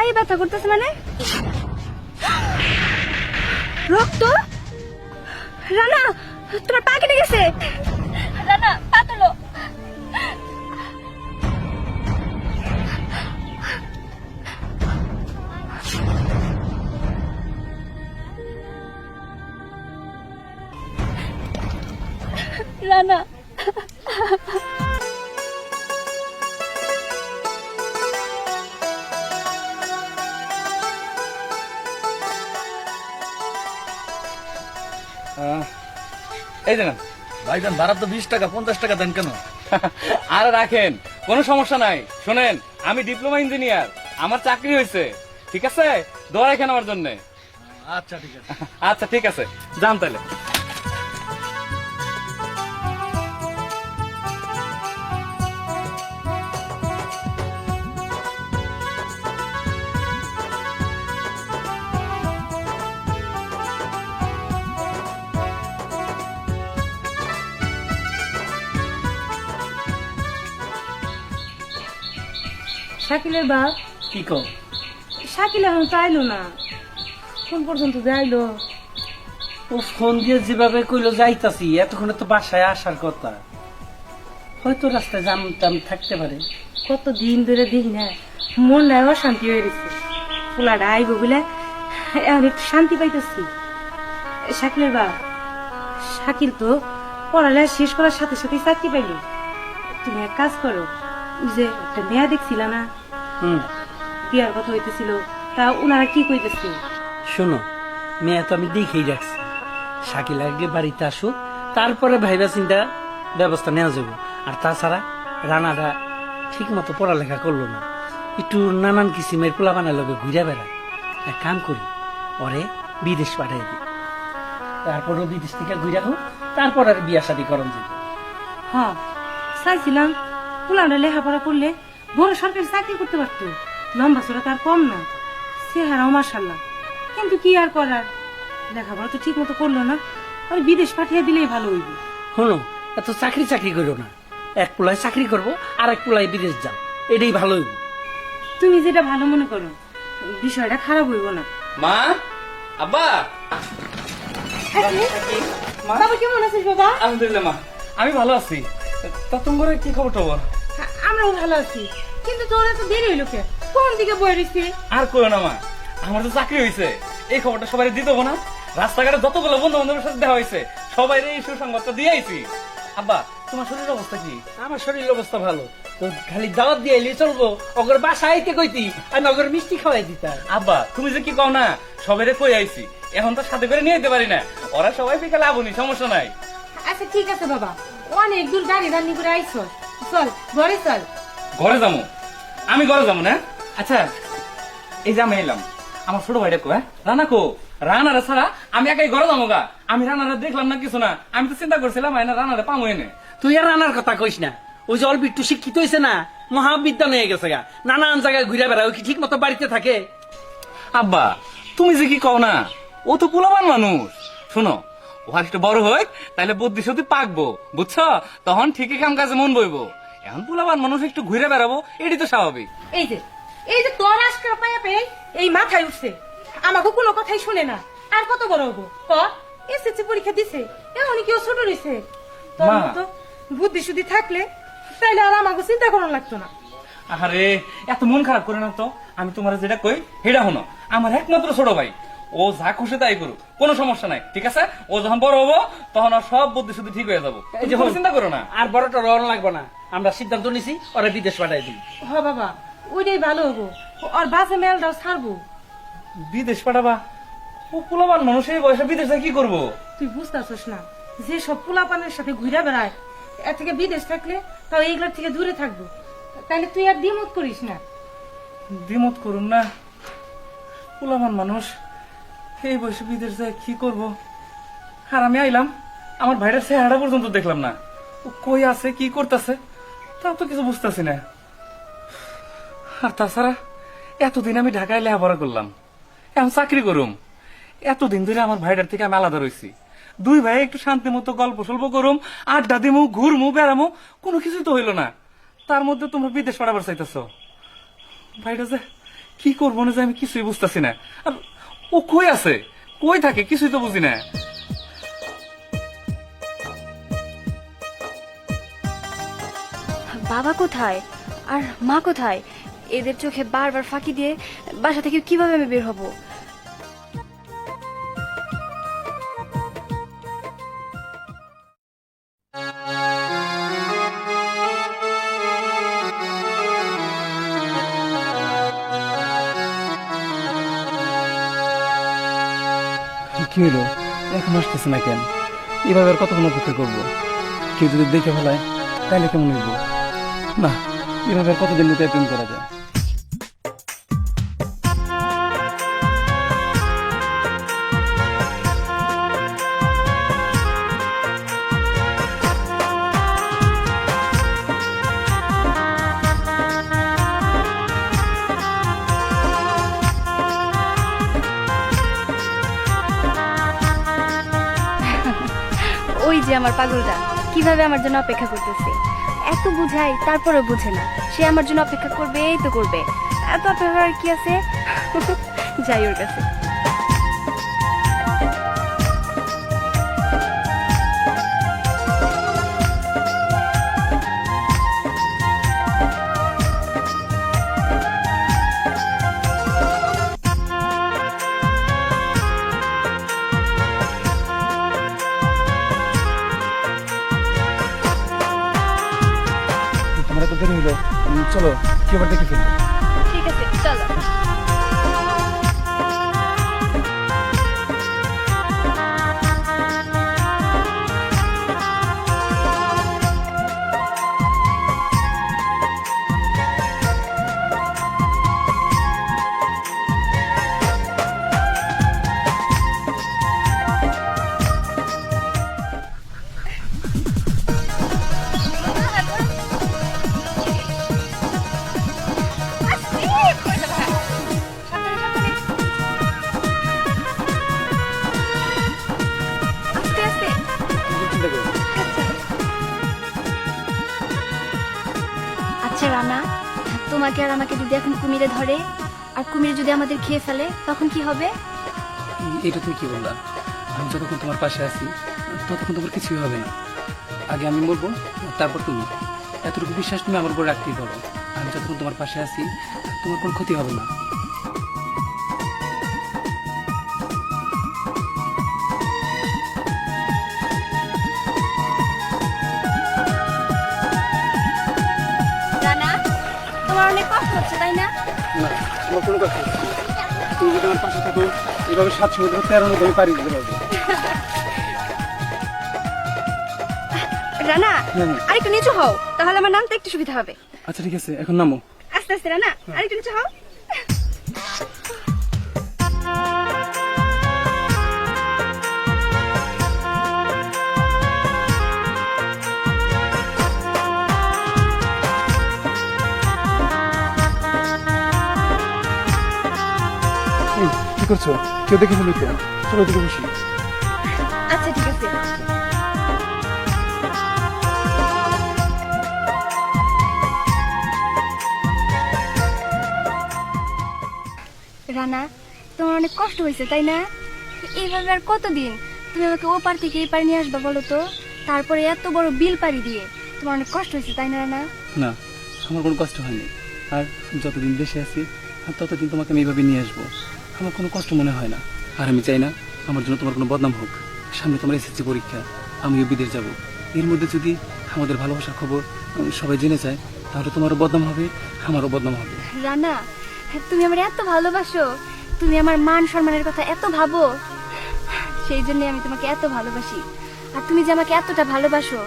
পায়ে ব্যথা করতেছে মানে? রক্ত? রানা, তোমার পা কেটে গেছে। রানা, পা তোলো। রানা, এই দেন ভাইজান ভাড়া তো 20 টাকা 50 টাকা দেন কেন? আর রাখেন, কোনো সমস্যা নাই। শোনেন, আমি ডিপ্লোমা ইঞ্জিনিয়ার, আমার চাকরি হয়েছে, ঠিক আছে? দোয়া রাখেন আমার জন্য। আচ্ছা ঠিক আছে। আচ্ছা ঠিক আছে, যান তাহলে। শাকিলের বাপ? কি কও? শাকিল এখন চাইলো না, কোন পর্যন্ত যাইলো? ও ফোন দিয়ে যেভাবে কইলো যাইতাছি, এতক্ষণে তো বাসায় আসার কথা। হয়তো রাস্তায় জামতাম থাকতে পারে। কত দিন ধরে দেখি না, মনটা অশান্তি হয়ে গেছে। পোলাটা আইব বলে এখন একটু শান্তি পাইতেছি। শাকিলের বাপ, শাকিল তো পড়ালেখা শেষ করার সাথে সাথে চাকরি পাইল। তুমি এক কাজ করো, ওই যে একটা মেয়া দেখছিল না, বিয়ার কথা হইতেছিল, তা ওনারা কি কইতেছে? শোনো, মেয়ে তো আমি দেখেই রাখছি। শাকিল আগে বাড়িতে আসুক, তারপরে ভাইবা চিন্তা ব্যবস্থা নেওয়া যাবে। আর তাছাড়া রানারা ঠিক মতো পড়ালেখা করলো না, একটু নানান কিসিমের পোলাপানের লগে ঘুরে বেড়ায়। এক কাম করি, ওরে বিদেশ পাঠাই দিই, তারপরও বিদেশ থেকে ঘুরে হোক, তারপর আর বিয়া শাদী করন যাবে। হ্যাঁ, চাইছিলাম পোলাটা লেখাপড়া করলে বড় সরকারি চাকরি করতে পারতো, লম্বা চড়া তার কম না, চেহারাও মার্শাল্লাহ। কিন্তু কি আর করার, লেখাপড়া তো ঠিক মতো করলো না, আর বিদেশ পাঠিয়ে দিলেই ভালো হইব। শোনো, এত চাকরি চাকরি করো না, এক পোলায় চাকরি করবো আর এক পোলায় বিদেশ যাও, এটাই ভালো হইব। তুমি যেটা ভালো মনে করো, বিষয়টা খারাপ হইব না। মা, আব্বা। বাবা কেমন আছিস বাবা? আলহামদুলিল্লাহ মা, আমি ভালো আছি। তা তোমার কি খবর টবর? আমরাও ভালো আছি, কিন্তু তোর এত দেরি হইলো কে? কোন দিকে বই রইছি? আর কইও না মা, আমার তো চাকরি হয়েছে, এই খবরটা সবাই দিতে হবো না? রাস্তাঘাটে যতগুলো বন্ধু বান্ধবের সাথে দেখা হয়েছে, সবাই এই সুসংবাদটা দিয়ে আইছি। আব্বা, তোমার শরীরের অবস্থা কি? আমার শরীর অবস্থা ভালো, তো খালি দাওয়াত দিয়ে এলে চলবো? অগর বাসা আইতে কইতি, আমি অগর মিষ্টি খাওয়াই দিতাম। আব্বা, তুমি যে কি কও না, সবাই কই আইছি, এখন তো সাথে করে নিয়ে যেতে পারি না, ওরা সবাই বিকালে আবনি, সমস্যা নাই। আচ্ছা ঠিক আছে বাবা, অনেক দূর গাড়ি রান্নি করে আইছ, চল ঘরে চল। ঘরে যাবো? আমি ঘরে যাবো না? আচ্ছা, এই যে আমি এলাম, আমার ছোট ভাইটা কো, রানা কো? রানারা ছাড়া আমি একাই ঘরে যাবো গা? আমি রানারা দেখলাম না কিছু না, আমি তো চিন্তা করছিলাম রানারা পামো এনে। তুই আর রানার কথা কইস না, ওই যে অল্প একটু শিক্ষিত হয়েছে না, মহাবিদ্যা নিয়ে গেছে গা, নানান জায়গায় ঘুরে বেড়ায়, ও কি ঠিক মতো বাড়িতে থাকে? আব্বা, তুমি যে কি কও না, ও তো পোলাপান মানুষ। শোনো, ও আর একটু বড় হয়, তাহলে বুদ্ধি শুদ্ধি পাকবো, বুঝছো? তখন ঠিকই কাম কাজে মন বইবো। এখন পোলাপান মানুষ একটু ঘুরে বেড়াবো, এটি তো স্বাভাবিক। এই যে তোর আজকে পায়া পেয়ে এই মাথায় উঠছে, আমাকে কোনো কথাই শুনে না। আর কত বড় হবো ক? এসএসসি পরীক্ষা দিছে, এখন কেউ ছোট রয়েছে। তোর মা। মতো বুদ্ধি শুদ্ধি থাকলে তাইলে আর আমাকে চিন্তা করার লাগতো না। আরে এত মন খারাপ করে না তো, আমি তোমার যেটা কই সেটা হনো, আমার একমাত্র ছোট ভাই, ও যা খুশি তাই করুক, কোনো সমস্যা নাই, ঠিক আছে? ও যখন বড় হবো তখন আর সব বুদ্ধি শুদ্ধি ঠিক হয়ে যাবো, এই যে চিন্তা করো না। আর বড়টা রওনা লাগবো না, আমরা সিদ্ধান্ত নিছি ওরা বিদেশ পাঠাই দিই। হ বাবা, ওইটাই ভালো হবো, আর বাসে মেলটাও ছাড়বো। বিদেশ পাঠাবা? ও পোলাপান মানুষ, এই বয়সে বিদেশ যায় কি করবো? তুই বুঝতেছিস না, যে সব পোলাপানের সাথে ঘুরে বেড়ায়, এর থেকে বিদেশ থাকলে তাও এইগুলোর থেকে দূরে থাকবো। তাহলে তুই আর দ্বিমত করিস না। দ্বিমত করুন না, পোলাপান মানুষ এই বয়সে বিদেশ যায় কি করবো? আর আমি আইলাম, আমার ভাইটার চেহারা পর্যন্ত দেখলাম না, ও কই আছে কি করতেছে তাও তো কিছু বুঝতেছি না। আর তাছাড়া এতদিন আমি ঢাকায় লেখাপড়া করলাম, এখন চাকরি করুম, এতদিন ধরে আমার ভাইটার থেকে আমি আলাদা রয়েছি। দুই ভাই একটু শান্তি মতো গল্প সল্প করুম, আড্ডা দিমু, ঘুরমু, বেড়ামু, কোনো কিছুই তো হইলো না। তার মধ্যে তোমরা বিদেশ পাঠাবার চাইতেছ। ভাইটা যে কি করবো না যে আমি কিছুই বুঝতেছি না। আর ও কই আছে, কই থাকে কিছুই তো বুঝি না। বাবা কোথায় আর মা কোথায়? এদের চোখে বারবার ফাঁকি দিয়ে বাসা থেকে কিভাবে আমি বের হব? কি হলো, এখন আসতেছে না কেন? এভাবে আর কতক্ষণ অপেক্ষা করবো? কেউ যদি দেখে ফেলায় তাহলে কেমন হইব? না, এভাবে আর কতদিন লুকায় প্রেম করা যায়? ওই যে আমার পাগলটা কিভাবে আমার জন্য অপেক্ষা করতেছে। এত বুঝাই তারপরে বুঝে না, সে আমার জন্য অপেক্ষা করবে, এই তো করবে। এত অপেক্ষা আর কি আছে, যাই ওর কাছে। তোমার এত দেরি হইলো, চলো কি আবার দেখে ফেলবো। ঠিক আছে, চলো। আস্তে আস্তে। আচ্ছা রানা, তোমাকে আর আমাকে যদি এখন কুমিরে ধরে আর কুমিরে যদি আমাদের খেয়ে ফেলে তখন কি হবে? এটা তুমি কি বললা? আমি যতক্ষণ তোমার পাশে আছি ততক্ষণ তোমার কিছুই হবে না। আগে আমি মরবো, তারপর তুমি। এতটুকু বিশ্বাস তুমি আমার উপর রাখতেই পারো। আমি যতক্ষণ তোমার পাশে আছি তোমার কোনো ক্ষতি হবে না। রানা, তোমার অনেক কষ্ট হচ্ছে তাই না? না, তোমার কোনো কথা নেই। তুমি যদি আমার পাশে থাকো, এভাবে 7 সমুদ্র 13 নদী আমি পাড়ি দিতে পারবো। রানা, হ্যাঁ। আরেকটু নিচু হও, তাহলে আমার নামতে একটু সুবিধা হবে। আচ্ছা ঠিক আছে, এখন নামো। আস্তে আস্তে রানা, আরেকটু নিচু হও। এই, কি করছো? কেউ দেখে ফেলবে তো। চলো দিকে বসি। আচ্ছা ঠিক আছে। রানা, তোমার অনেক কষ্ট হয়েছে তাই না? এইভাবে আর কতদিন তুমি আমাকে ও পার থেকে এই পার নিয়ে আসবা বলো তো? তারপরে এত বড় বিল পাড়ি দিয়ে তোমার অনেক কষ্ট হয়েছে তাই না রানা? না, আমার কোনো কষ্ট হয়নি। আর যতদিন দেশে আছি ততদিন তোমাকে আমি এইভাবে নিয়ে আসবো। আমার কোনো কষ্ট মনে হয় না। আর আমি চাই না আমার জন্য তোমার কোনো বদনাম হোক। সামনে তোমার এসএসসি পরীক্ষা, আমিও বিদেশ যাব। এর মধ্যে যদি আমাদের ভালোবাসার খবর সবাই জেনে যায় তাহলে তোমারও বদনাম হবে, আমারও বদনাম হবে। রানা, তুমি আমার এত ভালোবাসো, তুমি আমার মান সম্মানের কথা এত ভাবো, সেই জন্য আমি তোমাকে এত ভালোবাসি। আর তুমি যে আমাকে এতটা ভালোবাসো,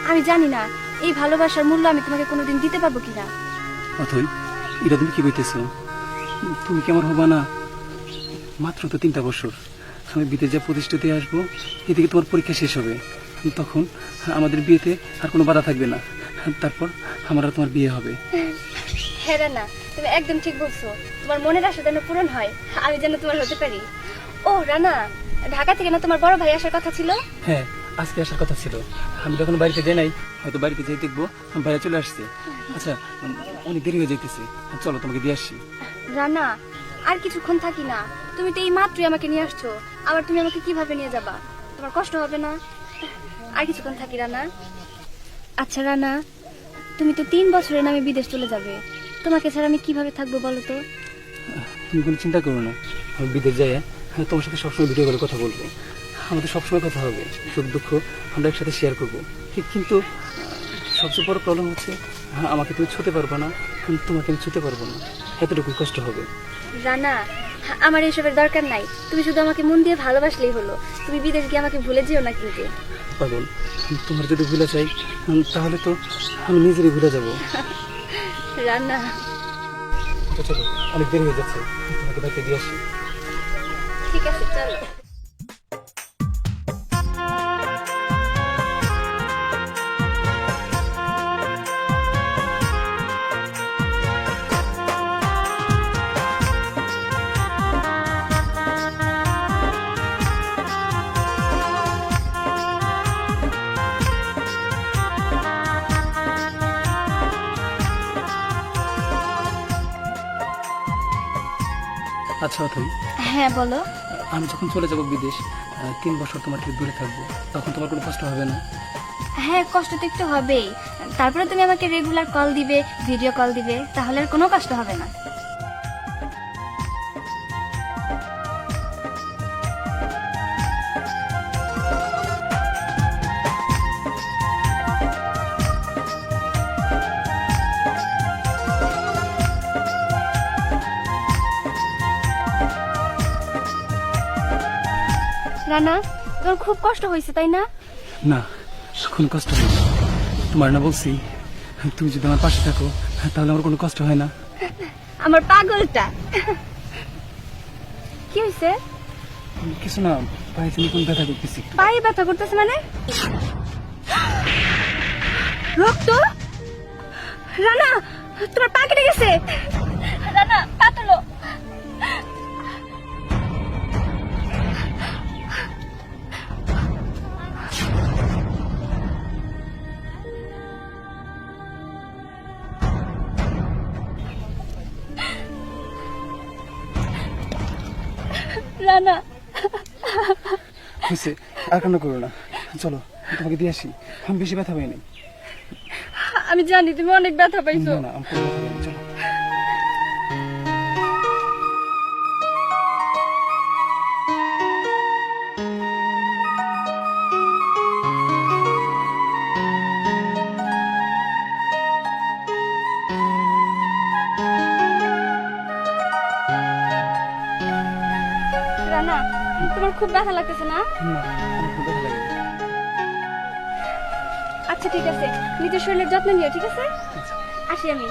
আমি জানি না এই ভালোবাসার মূল্য আমি তোমাকে কোনোদিন দিতে পারবো কিনা। অথই, এটা তুমি কি বলতেছো? তুমি কি আমার হবা না? মাত্র তো 3টা বছর। আমি বিদেশ যা প্রতিষ্ঠাতে আসবো, এদিকে তোমার পরীক্ষা শেষ হবে। তখন আমাদের বিয়েতে আর কোনো বাধা থাকবে না। তারপর আমার আর তোমার বিয়ে হবে। হ্যাঁ রানা, তুমি একদম ঠিক বলছো। তোমার মনের আশা যেন পূরণ হয়, আমি যেন তোমার হতে পারি। ও রানা, ঢাকা থেকে না তোমার বড় ভাই আসার কথা ছিল? হ্যাঁ, আজকে আসার কথা ছিল, আমি তখন বাড়িতে যাই নাই, হয়তো বাড়িতে যেয়ে দেখবো ভাইয়া চলে আসছে। আচ্ছা অনেক দেরি হয়ে যাইতেছে, চলো তোমাকে দিয়ে আসছি। রানা আর কিছুক্ষণ থাকি না, তুমি তো এই মাত্রই আমাকে নিয়ে আসছো, আবার তুমি আমাকে কিভাবে নিয়ে যাবা? তোমার কষ্ট হবে না? আর কিছুক্ষণ থাকি রানা। আচ্ছা রানা, তুমি তো 3 বছরের নামে বিদেশ চলে যাবে, তোমাকে ছাড়া আমি কিভাবে থাকবো বলো তো? তুমি কোনো চিন্তা করো না, আমি বিদেশ যাই তোমার সাথে সবসময় ভিডিও করে কথা বলবো, আমাদের সবসময় কথা হবে, সুখ দুঃখ আমরা একসাথে শেয়ার করবো। কিন্তু সবচেয়ে বড় প্রবলেম হচ্ছে আমাকে তুমি ছুতে পারবো না, তোমাকে আমি ছুতে পারবো না, এতটুকু কষ্ট হবে। রানা আমার এসবের দরকার নাই, তুমি শুধু আমাকে মন দিয়ে ভালোবাসলেই হলো। তুমি বিদেশ গিয়ে আমাকে ভুলে যেও না কিন্তু। পাগল, তোমার যদি ভুলে চাই তাহলে তো আমি নিজেরই ভুলে যাবো। রানা আচ্ছা চলো, অনেক দেরি হয়ে যাচ্ছে, তোমাকে বাড়িতে দিয়ে আসি। ঠিক আছে চলো। আচ্ছা অথই, হ্যাঁ বলো। আমি যখন চলে যাবো বিদেশ, 3 বছর তোমার থেকে দূরে থাকবো, তখন তোমার কোনো কষ্ট হবে না? হ্যাঁ কষ্ট তো একটু হবেই, তারপরে তুমি আমাকে রেগুলার কল দিবে, ভিডিও কল দিবে, তাহলে আর কোনো কষ্ট হবে না। রানা তোমার খুব কষ্ট হয়েছে তাই না? না, কোনো কষ্ট হয় না। তোমার না বলছি, তুমি যদি আমার পাশে থাকো তাহলে আমার কোনো কষ্ট হয় না। আমার পাগলটা। কি হয়েছে? কিছু না, পায়ে তুমি কোন ব্যথা করতেছি। পায়ে ব্যথা করতেছে মানে? রক্ত? রানা তোমার পা কেটে গেছে। রানা পা তোলো। রানা হয়েছে, আর কান্না করো না, চলো তোমাকে দিয়ে আসি, আমি বেশি ব্যথা পাইনি। আমি জানি তুমি অনেক ব্যথা পাইছো। না না, আমি কোনো ব্যথা পাইনি, চলো। রানা তোমার খুব ব্যথা লাগতেছে না? না, আমার কোনো ব্যথা লাগেনি। আচ্ছা ঠিক আছে, নিজের শরীরের যত্ন নিও, ঠিক আছে? আসি আমি।